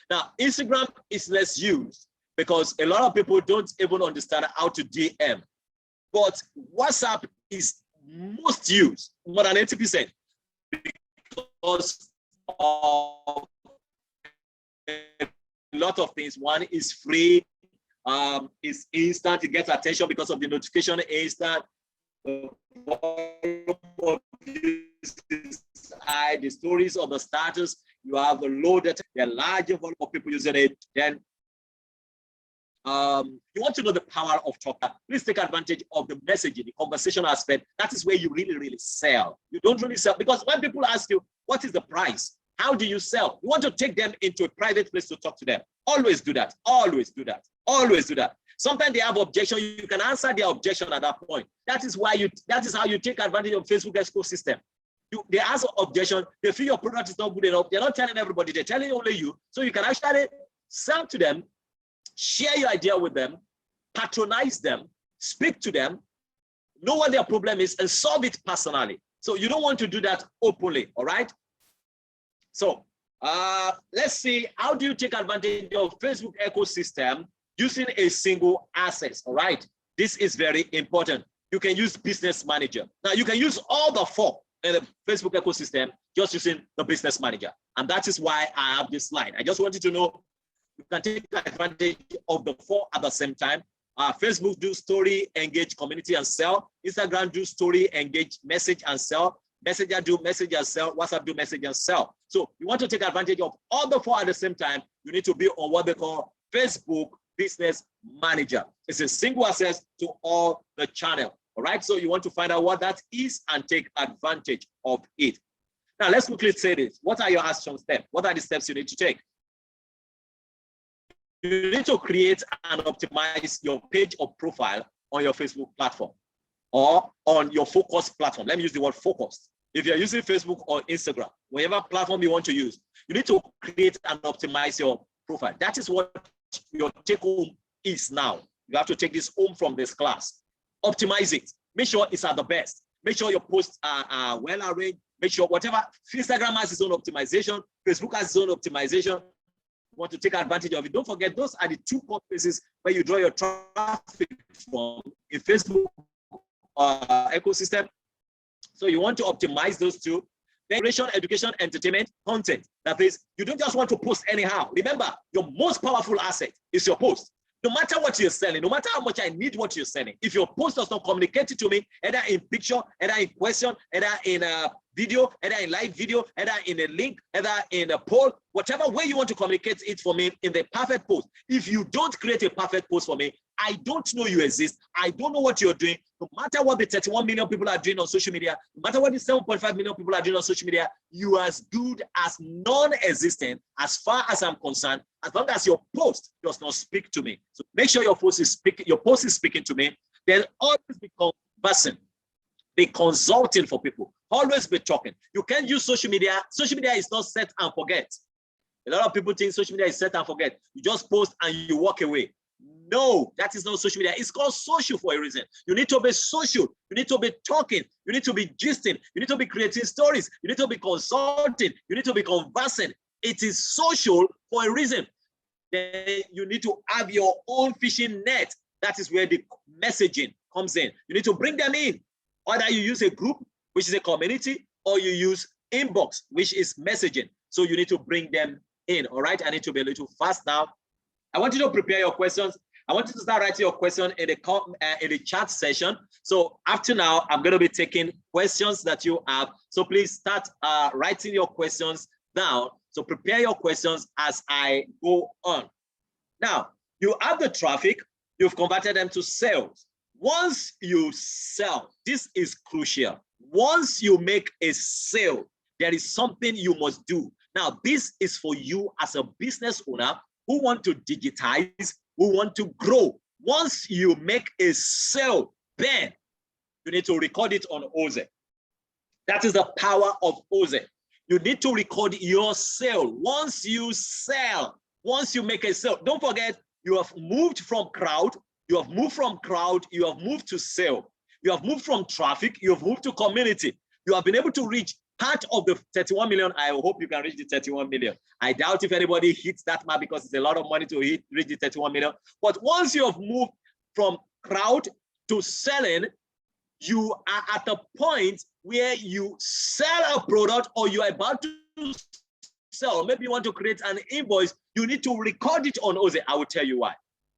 Now Instagram is less used because a lot of people don't even understand how to DM. But WhatsApp is most used, more than 80%. Because of a lot of things. One is free, it's instant, it gets attention because of the notification instant. The stories of the status, you have the loaded, the larger volume of people using it. Then you want to know the power of talking. Please take advantage of the messaging, the conversational aspect. That is where you really sell. You don't really sell because when people ask you, what is the price? How do you sell? You want to take them into a private place to talk to them. Always do that. Always do that. Always do that. Sometimes they have objection. You can answer their objection at that point. That is how you take advantage of Facebook ecosystem. They ask objection. They feel your product is not good enough. They're not telling everybody. They're telling only you. So you can actually sell to them, share your idea with them, patronize them, speak to them, know what their problem is and solve it personally. So you don't want to do that openly, all right? So let's see, how do you take advantage of Facebook ecosystem using a single access, all right? This is very important. You can use Business Manager. Now you can use all the 4 in the Facebook ecosystem just using the Business Manager. And that is why I have this slide. I just want you to know you can take advantage of the 4 at the same time. Facebook do story, engage, community, and sell. Instagram do story, engage, message, and sell. Messenger do message and sell. WhatsApp do message and sell. So you want to take advantage of all the 4 at the same time. You need to be on what they call Facebook Business Manager. It's a single access to all the channel. All right. So you want to find out what that is and take advantage of it. Now let's quickly say this. What are your action steps? What are the steps you need to take? You need to create and optimize your page or profile on your Facebook platform or on your focus platform. Let me use the word focused. If you're using Facebook or Instagram, whatever platform you want to use, you need to create and optimize your profile. That is what your take home is now. You have to take this home from this class. Optimize it. Make sure it's at the best. Make sure your posts are well arranged. Make sure whatever, Instagram has its own optimization, Facebook has its own optimization. Want to take advantage of it. Don't forget, those are the 2 core places where you draw your traffic from in Facebook ecosystem. So you want to optimize those 2. Creation, education, entertainment, content. That is, you don't just want to post anyhow. Remember, your most powerful asset is your post. No matter what you're selling, no matter how much I need what you're selling, if your post does not communicate it to me, either in picture, either in question, either in a video, either in live video, either in a link, either in a poll, whatever way you want to communicate it for me in the perfect post. If you don't create a perfect post for me, I don't know you exist. I don't know what you're doing. No matter what the 31 million people are doing on social media, no matter what the 7.5 million people are doing on social media, you are as good as non-existent as far as I'm concerned, as long as your post does not speak to me. So make sure your post is speaking to me. Then always be conversing, be consulting for people. Always be talking. You can't use social media. Social media is not set and forget. A lot of people think social media is set and forget. You just post and you walk away. No, that is not social media. It's called social for a reason. You need to be social. You need to be talking. You need to be gisting. You need to be creating stories. You need to be consulting. You need to be conversing. It is social for a reason. Then you need to have your own fishing net. That is where the messaging comes in. You need to bring them in. Either you use a group, which is a community, or you use inbox, which is messaging. So you need to bring them in. All right. I need to be a little fast now. I want you to prepare your questions. I want you to start writing your question in the chat session. So after now, I'm going to be taking questions that you have. So please start writing your questions down. So prepare your questions as I go on. Now, you have the traffic. You've converted them to sales. Once you sell, this is crucial. Once you make a sale, there is something you must do. Now, this is for you as a business owner who want to digitize, who want to grow. Once you make a sale, then you need to record it on OZE. That is the power of OZE. You need to record your sale. Once you sell, once you make a sale, don't forget, you have moved from crowd, you have moved to sale. You have moved from traffic, you have moved to community. You have been able to reach part of the 31 million. I hope you can reach the 31 million. I doubt if anybody hits that mark because it's a lot of money to reach the 31 million. But once you have moved from crowd to selling, you are at a point where you sell a product or you are about to sell. Maybe you want to create an invoice. You need to record it on OZE. I will tell you why.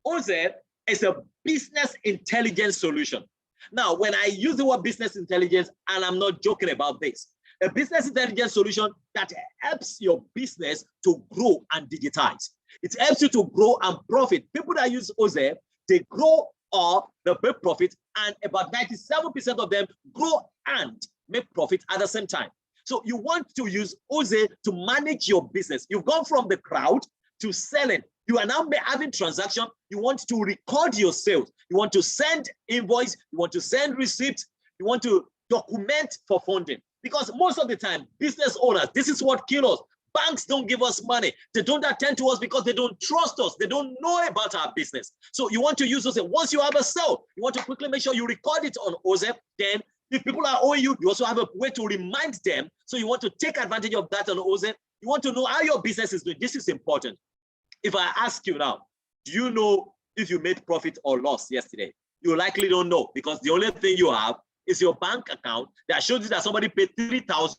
OZE is a business intelligence solution. Now, when I use the word business intelligence, and I'm not joking about this, a business intelligence solution that helps your business to grow and digitize. It helps you to grow and profit. People that use OZE, they grow or they make profit, and about 97% of them grow and make profit at the same time. So you want to use OZE to manage your business. You've gone from the crowd to selling. You are now having transaction. You want to record your sales. You want to send invoice. You want to send receipts. You want to document for funding. Because most of the time, business owners, this is what kills us. Banks don't give us money. They don't attend to us because they don't trust us. They don't know about our business. So you want to use OZEP. Once you have a sale, you want to quickly make sure you record it on OZEP. Then if people are owing you, you also have a way to remind them. So you want to take advantage of that on OZEP. You want to know how your business is doing. This is important. If I ask you now, do you know if you made profit or loss yesterday? You likely don't know, because the only thing you have is your bank account that shows you that somebody paid 3,000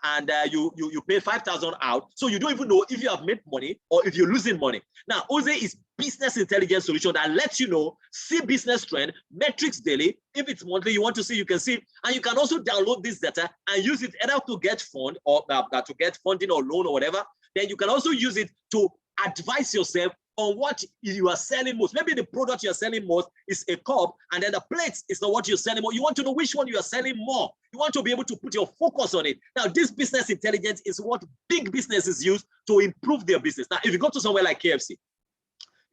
and you pay 5,000 out. So you don't even know if you have made money or if you're losing money. Now, OZE is business intelligence solution that lets you know, see business trend, metrics daily. If it's monthly, you want to see, you can see, and you can also download this data and use it either to get fund or to get funding or loan or whatever. Then you can also use it to advise yourself on what you are selling most. Maybe the product you're selling most is a cup, and then the plates is not what you're selling more. You want to know which one you are selling more. You want to be able to put your focus on it. Now, this business intelligence is what big businesses use to improve their business. Now, if you go to somewhere like KFC,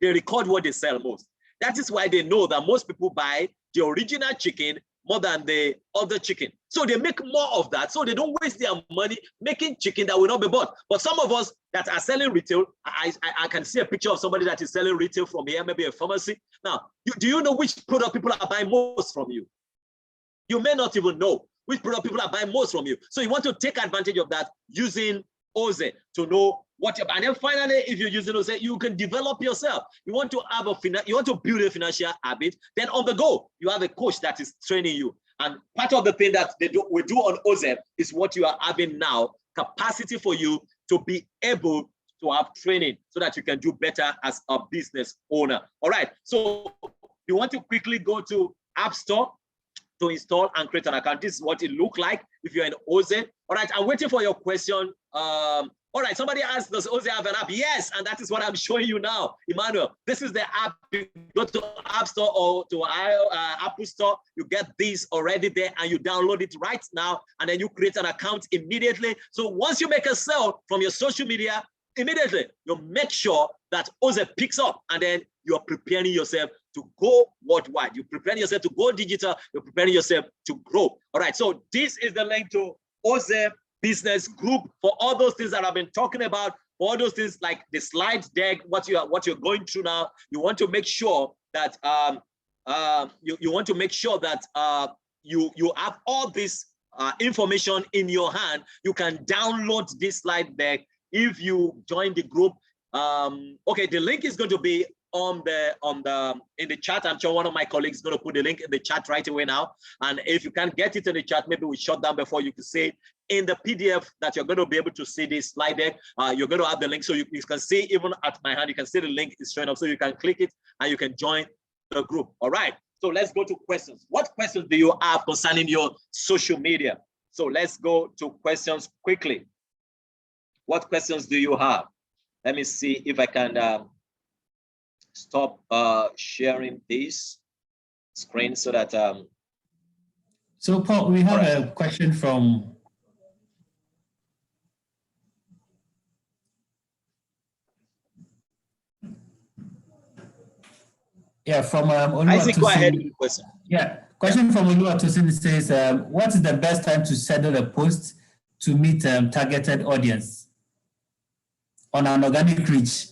they record what they sell most. That is why they know that most people buy the original chicken more than the other chicken. So they make more of that, so they don't waste their money making chicken that will not be bought. But some of us that are selling retail, I can see a picture of somebody that is selling retail from here, maybe a pharmacy. Now, do you know which product people are buying most from you? You may not even know which product people are buying most from you. So you want to take advantage of that using OZE to know what you're buying. And then finally, if you're using OZE, you can develop yourself. You want to have you want to build a financial habit. Then on the go, you have a coach that is training you. And part of the thing that we do on OZE is what you are having now, capacity for you to be able to have training so that you can do better as a business owner. All right. So you want to quickly go to App Store to install and create an account. This is what it looks like if you're in OZE. All right, I'm waiting for your question. All right, somebody asked, does OZE have an app? Yes, and that is what I'm showing you now. Emmanuel, this is the app. You go to App Store or to Apple Store, you get this already there, and you download it right now, and then you create an account immediately. So once you make a sale from your social media, immediately you make sure that OZE picks up, and then you're preparing yourself to go worldwide. You're preparing yourself to go digital. You're preparing yourself to grow. All right, so this is the link to OZE Business Group for all those things that I've been talking about, all those things like the slide deck, what you're going through now. You want to make sure that you want to make sure that you have all this information in your hand. You can download this slide deck if you join the group. Okay, the link is going to be in the chat. I'm sure one of my colleagues is going to put the link in the chat right away now. And if you can't get it in the chat, maybe we shut down before you can see it in the PDF that you're going to be able to see this slide deck. You're going to have the link, so you can see, even at my hand, you can see the link is showing up, so you can click it and you can join the group. All right, so let's go to questions. What questions do you have concerning your social media? So let's go to questions quickly. What questions do you have? Let me see if I can stop sharing this screen so that so Paul, we have a question from from Isaac, go ahead with the question. Question from Oluwatosin says, what is the best time to schedule a post to meet targeted audience on an organic reach?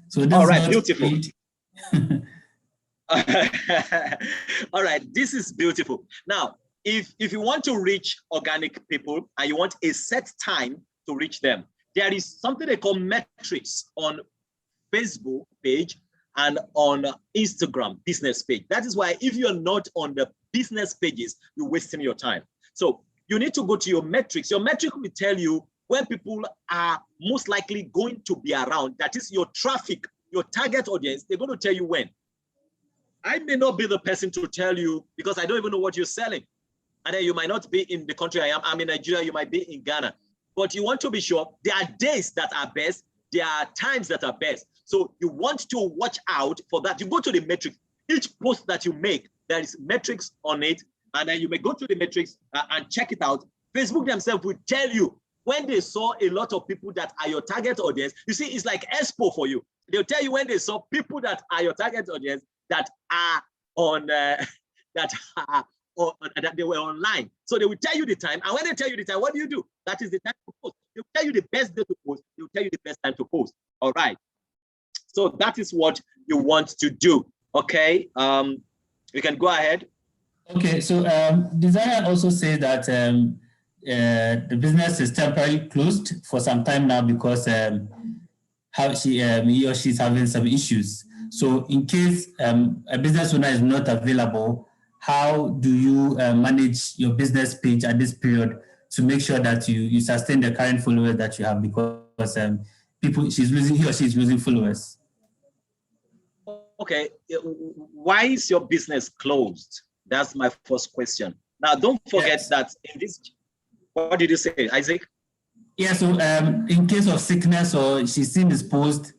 So this all right, beautiful. All right, this is beautiful. Now, if you want to reach organic people and you want a set time to reach them, there is something they call metrics on Facebook page and on Instagram business page. That is why if you're not on the business pages, you're wasting your time. So you need to go to your metrics. Your metric will tell you when people are most likely going to be around. That is your traffic, your target audience. They're going to tell you when. I may not be the person to tell you because I don't even know what you're selling. And then you might not be in the country I am. I'm in Nigeria, you might be in Ghana. But you want to be sure there are days that are best, there are times that are best. So you want to watch out for that. You go to the metrics. Each post that you make, there is metrics on it. And then you may go to the metrics and check it out. Facebook themselves will tell you when they saw a lot of people that are your target audience. You see, it's like Expo for you. They'll tell you when they saw people that are your target audience that are on or that they were online. So they will tell you the time, and when they tell you the time, what do? That is the time to post. They will tell you the best day to post. They will tell you the best time to post. All right. So that is what you want to do. Okay. You can go ahead. Okay. So Desire also says that the business is temporarily closed for some time now because he or she's having some issues. So in case a business owner is not available, how do you manage your business page at this period to make sure that you sustain the current followers that you have, because he or she is losing followers? Okay, why is your business closed? That's my first question. Now, don't forget that in this, what did you say, Isaac? Yeah, so in case of sickness or she's indisposed.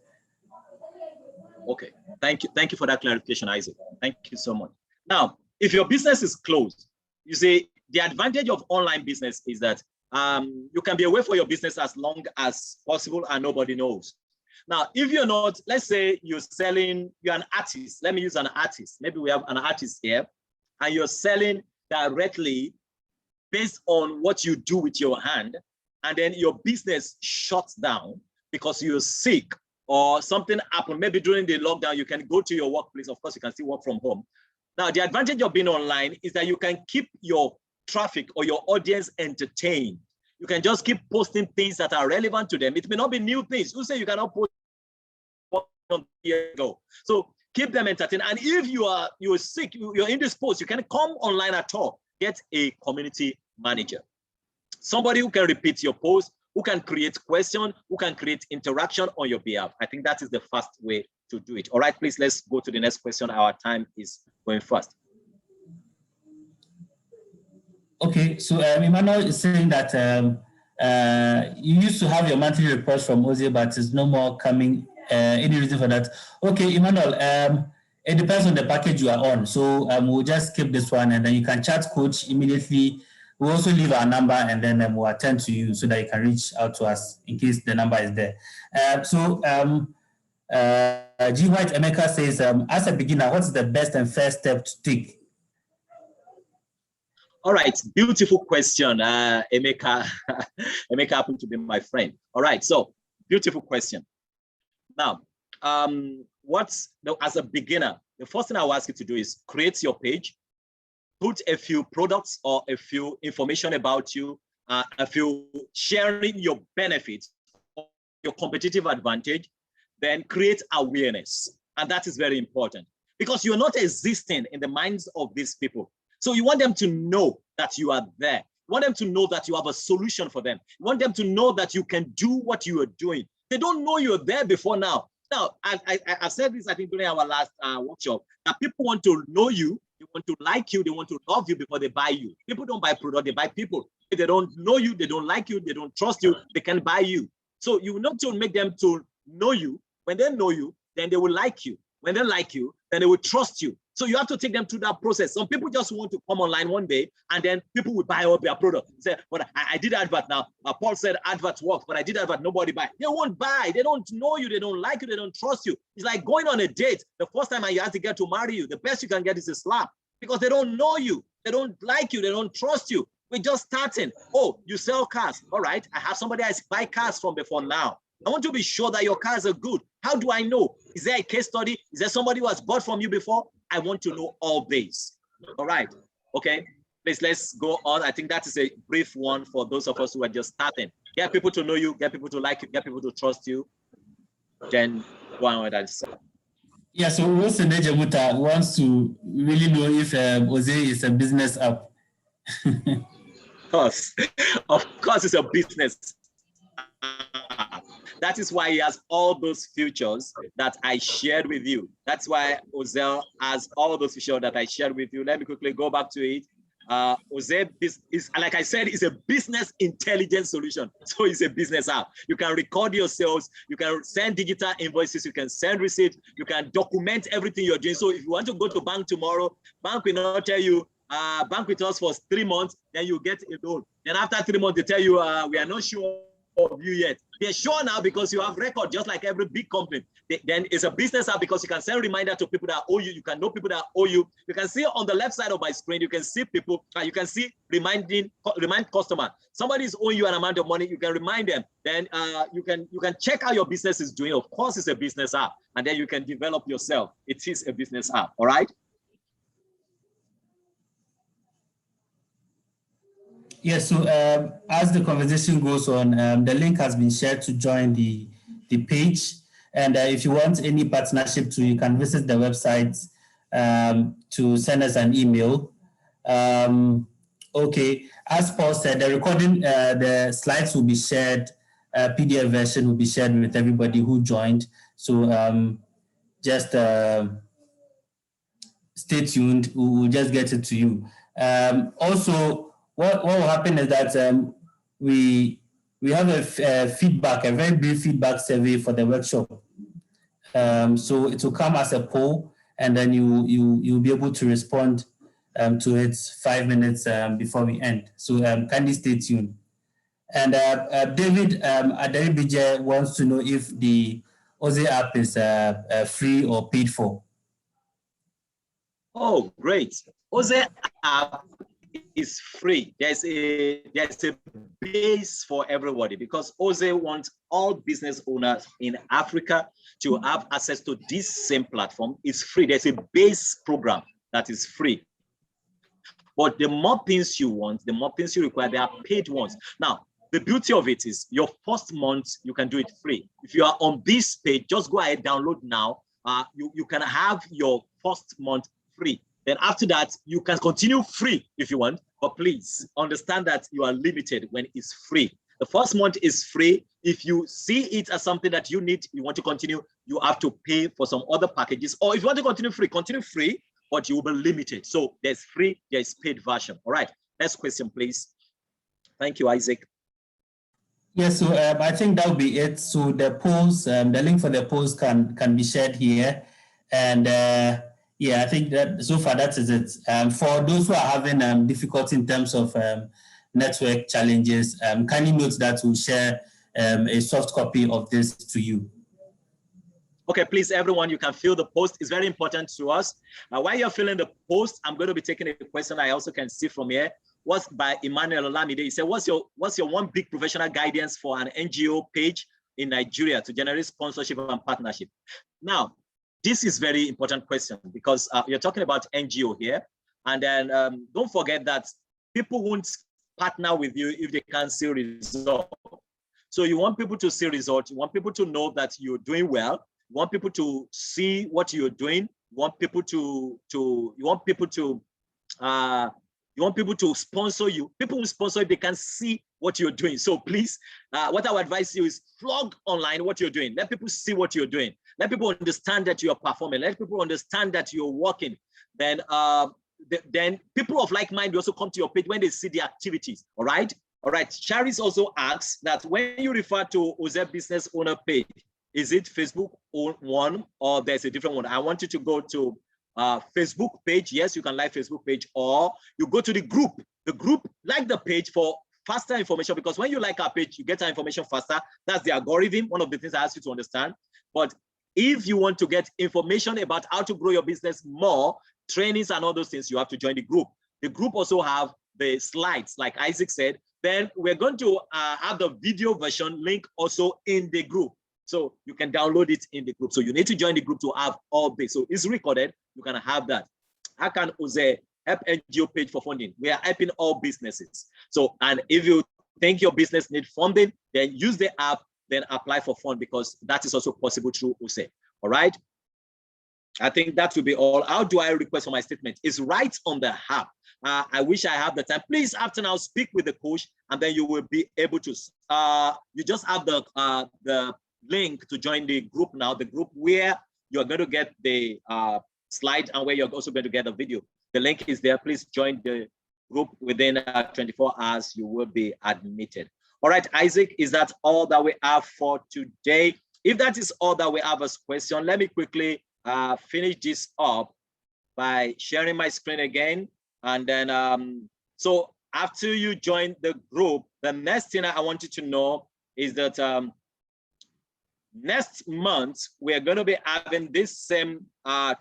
Okay, thank you for that clarification, Isaac. Thank you so much. Now, if your business is closed, you see, the advantage of online business is that you can be away for your business as long as possible and nobody knows. Now, if you're not, let's say you're an artist. Let me use an artist. Maybe we have an artist here, and you're selling directly based on what you do with your hand, and then your business shuts down because you're sick or something happened. Maybe during the lockdown, you can go to your workplace. Of course, you can still work from home. Now, the advantage of being online is that you can keep your traffic or your audience entertained. You can just keep posting things that are relevant to them. It may not be new things. Who say you cannot post 1 year ago? So keep them entertained. And if you're sick, you're indisposed, you can't come online at all. Get a community manager, somebody who can repeat your post, who can create questions, who can create interaction on your behalf. I think that is the fast way to do it. All right, please, let's go to the next question. Our time is going fast. Okay, so Emmanuel is saying that you used to have your monthly reports from Oze, but it's no more coming. Any reason for that? Okay, Emmanuel, it depends on the package you are on. So we'll just skip this one, and then you can chat coach immediately. We'll also leave our number, and then we'll attend to you so that you can reach out to us in case the number is there. G. White Emeka says, as a beginner, what's the best and first step to take? All right, beautiful question, Emeka. Emeka happened to be my friend. All right, so beautiful question. Now, as a beginner, the first thing I will ask you to do is create your page, put a few products or a few information about you, a few sharing your benefits, your competitive advantage, then create awareness. And that is very important because you're not existing in the minds of these people. So you want them to know that you are there. You want them to know that you have a solution for them. You want them to know that you can do what you are doing. They don't know you're there before now. Now, I said this, I think, during our last workshop, that people want to know you, they want to like you, they want to love you before they buy you. People don't buy product, they buy people. If they don't know you, they don't like you, they don't trust you, they can buy you. So you want to make them to know you. When they know you, then they will like you. When they like you, then they will trust you. So you have to take them through that process. Some people just want to come online one day and then people will buy up their product. Say, but I did advert now. Paul said adverts work, but I did advert, nobody buy. They won't buy. They don't know you. They don't like you. They don't trust you. It's like going on a date. The first time you have to get to marry you, the best you can get is a slap because they don't know you. They don't like you. They don't trust you. We're just starting. Oh, you sell cars. All right. I have somebody I buy cars from before now. I want to be sure that your cars are good. How do I know? Is there a case study? Is there somebody who has bought from you before? I want to know all this. All right. Okay. Please, let's go on. I think that is a brief one for those of us who are just starting. Get people to know you, get people to like you, get people to trust you. Then go on with that. Yeah, so Wilson Ejemuta wants to really know if Oze is a business app. Of course, it's a business. That is why he has all those features that I shared with you. That's why Oze has all those features that I shared with you. Let me quickly go back to it. Oze is, like I said, is a business intelligence solution. So it's a business app. You can record your sales. You can send digital invoices. You can send receipts. You can document everything you're doing. So if you want to go to bank tomorrow, bank will not tell you, bank with us for 3 months, then you get a loan. Then after 3 months, they tell you, we are not sure of you yet. They're sure now because you have record, just like every big company. Then it's a business app because you can send reminder to people that owe you. You can know people that owe you. You can see on the left side of my screen, you can see people, you can see remind customer. Somebody is owing you an amount of money, you can remind them. Then you can check how your business is doing. Of course, it's a business app, and then you can develop yourself. It is a business app, all right? Yes, so as the conversation goes on, the link has been shared to join the page. And if you want any partnership too, you can visit the website to send us an email. Okay, as Paul said, the recording, the slides will be shared, PDF version will be shared with everybody who joined. So just stay tuned, we'll just get it to you. Also, what will happen is that we have a feedback, a very brief feedback survey for the workshop. So it will come as a poll, and then you'll be able to respond to it 5 minutes before we end. So kindly stay tuned. And David Aderibije wants to know if the OZE app is free or paid for. Oh, great. OZE app is free. There's a base for everybody because OZE wants all business owners in Africa to have access to this same platform. It's free. There's a base program that is free. But the more things you want, the more things you require, there are paid ones. Now, the beauty of it is your first month, you can do it free. If you are on this page, just go ahead, download now. You can have your first month free. Then after that, you can continue free if you want, but please understand that you are limited when it's free. The first month is free. If you see it as something that you need, you want to continue, you have to pay for some other packages. Or if you want to continue free, but you will be limited. So there's free, there's paid version. All right, next question, please. Thank you, Isaac. Yes, so I think that will be it. So the polls, the link for the polls can be shared here. And yeah, I think that so far that is it. For those who are having difficulty in terms of network challenges, kindly note that we'll share a soft copy of this to you. Okay, please, everyone, you can fill the post. It's very important to us. While you're filling the post, I'm going to be taking a question I also can see from here. What's by Emmanuel Olamide. He said, what's your one big professional guidance for an NGO page in Nigeria to generate sponsorship and partnership? Now, this is very important question because you're talking about NGO here. And then don't forget that people won't partner with you if they can't see results. So you want people to see results. You want people to know that you're doing well. You want people to see what you're doing. You want people to sponsor you. People will sponsor if they can see what you're doing. So please, what I would advise you is vlog online what you're doing. Let people see what you're doing. Let people understand that you're performing. Let people understand that you're working. Then people of like mind also come to your page when they see the activities. All right. All right. Charis also asks that when you refer to OZE business owner page, is it Facebook one or there's a different one? I want you to go to Facebook page. Yes, you can like Facebook page, or you go to the group. The group, like the page for faster information, because when you like our page, you get our information faster. That's the algorithm, one of the things I ask you to understand. But if you want to get information about how to grow your business more, trainings and all those things, you have to join the group. The group also have the slides, like Isaac said. Then we're going to have the video version link also in the group. So you can download it in the group. So you need to join the group to have all this. So it's recorded. You can have that. How can OZE help NGO page for funding? We are helping all businesses. So, and if you think your business needs funding, then use the app, then apply for fund, because that is also possible through OZE. All right. I think that will be all. How do I request for my statement? It's right on the app. I wish I have the time. Please, after now, speak with the coach, and then you will be able to. You just have the link to join the group now. The group where you're going to get the slide and where you're also going to get a video. The link is there. Please join the group within 24 hours. You will be admitted. All right, Isaac, is that all that we have for today? If that is all that we have as question, let me quickly finish this up by sharing my screen again. And then, so after you join the group, the next thing I want you to know is that next month, we're going to be having this same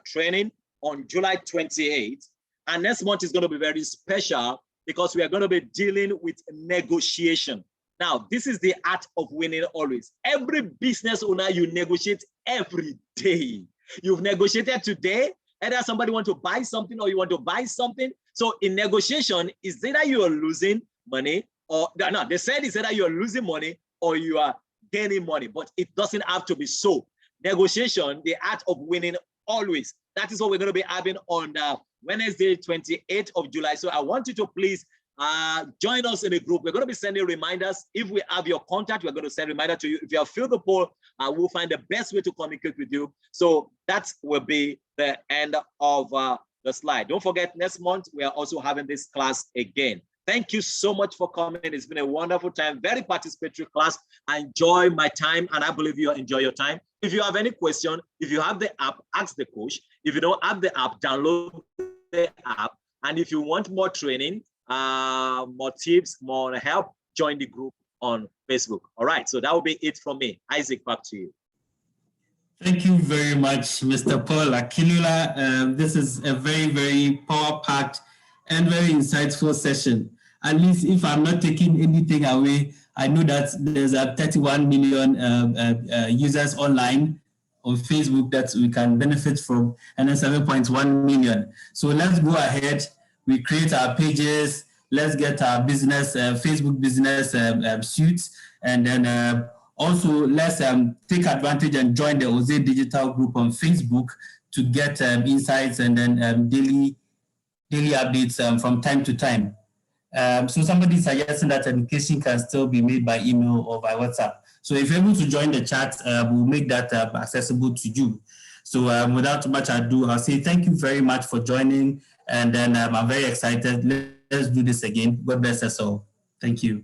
training on July 28th. And next month is going to be very special because we are going to be dealing with negotiation. Now, this is the art of winning always. Every business owner, you negotiate every day. You've negotiated today, either somebody want to buy something or you want to buy something. So in negotiation, it's either you are losing money or, no, they said it's either you're losing money or you are gaining money, but it doesn't have to be so. Negotiation, the art of winning always. That is what we're going to be having on Wednesday, 28th of July. So I want you to please join us in a group. We're going to be sending reminders. If we have your contact, we're going to send a reminder to you. If you have filled the poll, we'll find the best way to communicate with you. So that will be the end of the slide. Don't forget, next month, we are also having this class again. Thank you so much for coming. It's been a wonderful time, very participatory class. I enjoy my time, and I believe you enjoy your time. If you have any question, if you have the app, ask the coach. If you don't have the app, download the app. And if you want more training, more tips, more help, join the group on Facebook. All right, so that will be it from me. Isaac, back to you. Thank you very much, Mr. Paul Akinlula. This is a very, very power-packed and very insightful session. At least if I'm not taking anything away, I know that there's 31 million users online on Facebook that we can benefit from, and then 7.1 million. So let's go ahead. We create our pages. Let's get our business, Facebook business suits, and then also let's take advantage and join the Oze Digital Group on Facebook to get insights and then daily updates from time to time. So somebody suggesting that education can still be made by email or by WhatsApp. So if you're able to join the chat, we'll make that accessible to you. So without much ado, I'll say thank you very much for joining. And then I'm very excited. Let's do this again. God bless us all. Thank you.